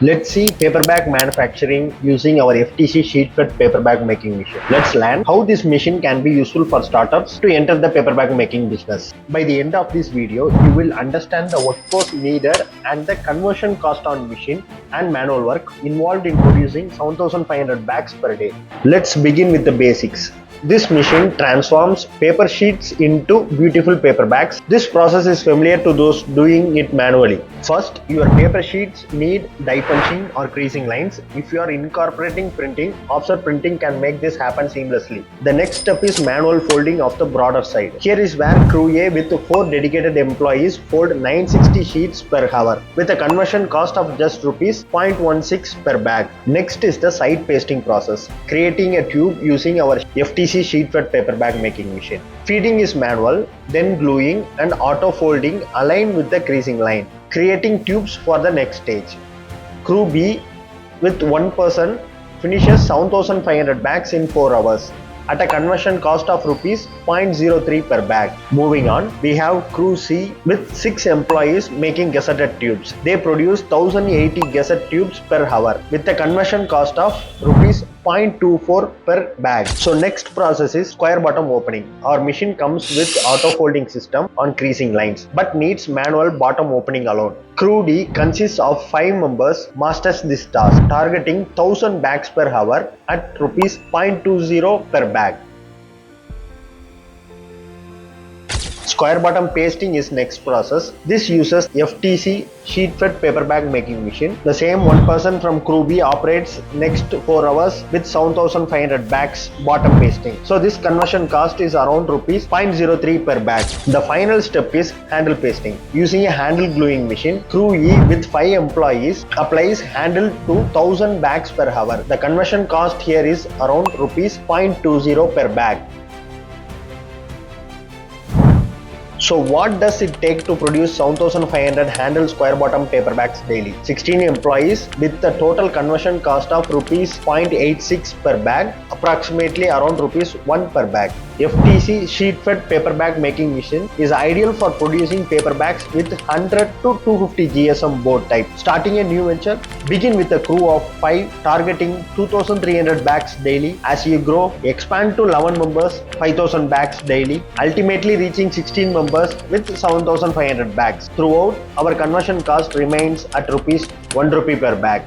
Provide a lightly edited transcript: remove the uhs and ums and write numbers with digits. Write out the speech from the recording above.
Let's see paper bag manufacturing using our FTC sheet fed paper bag making machine. Let's learn how this machine can be useful for startups to enter the paper bag making business. By the end of this video, you will understand the workforce needed and the conversion cost on machine and manual work involved in producing 7,500 bags per day. Let's begin with the basics. This machine transforms paper sheets into beautiful paper bags. This process is familiar to those doing it manually. First, your paper sheets need die punching or creasing lines. If you are incorporating printing, offset printing can make this happen seamlessly. The next step is manual folding of the broader side. Here is where crew A with 4 dedicated employees fold 960 sheets per hour with a conversion cost of just rupees 0.16 per bag. Next is the side pasting process, creating a tube using our FTC sheet fed paper bag making machine. Feeding is manual, then gluing and auto folding align with the creasing line, creating tubes for the next stage. Crew B with one person finishes 7,500 bags in 4 hours at a conversion cost of rupees 0.03 per bag. Moving on, we have crew C with 6 employees making gusseted tubes. They produce 1080 gusset tubes per hour with a conversion cost of rupees 0.24 per bag. So next process is square bottom opening. Our machine comes with auto folding system on creasing lines but needs manual bottom opening alone. Crew D consists of 5 members masters this task, targeting 1000 bags per hour at rupees 0.20 per bag. Square bottom pasting is next process. This uses FTC sheet fed paper bag making machine. The same one person from crew B operates next 4 hours with 7,500 bags bottom pasting. So this conversion cost is around rupees 0.03 per bag. The final step is handle pasting. Using a handle gluing machine, crew E with 5 employees applies handle to 1000 bags per hour. The conversion cost here is around rupees 0.20 per bag. So what does it take to produce 7,500 handle square bottom paper bags daily? 16 employees with a total conversion cost of rupees 0.86 per bag, approximately around rupees 1 per bag. FTC sheet fed paper bag making machine is ideal for producing paper bags with 100 to 250 GSM board type. Starting a new venture, begin with a crew of 5 targeting 2,300 bags daily. As you grow, expand to 11 members, 5,000 bags daily, ultimately reaching 16 members with 7,500 bags. Throughout, our conversion cost remains at rupees 1 rupee per bag.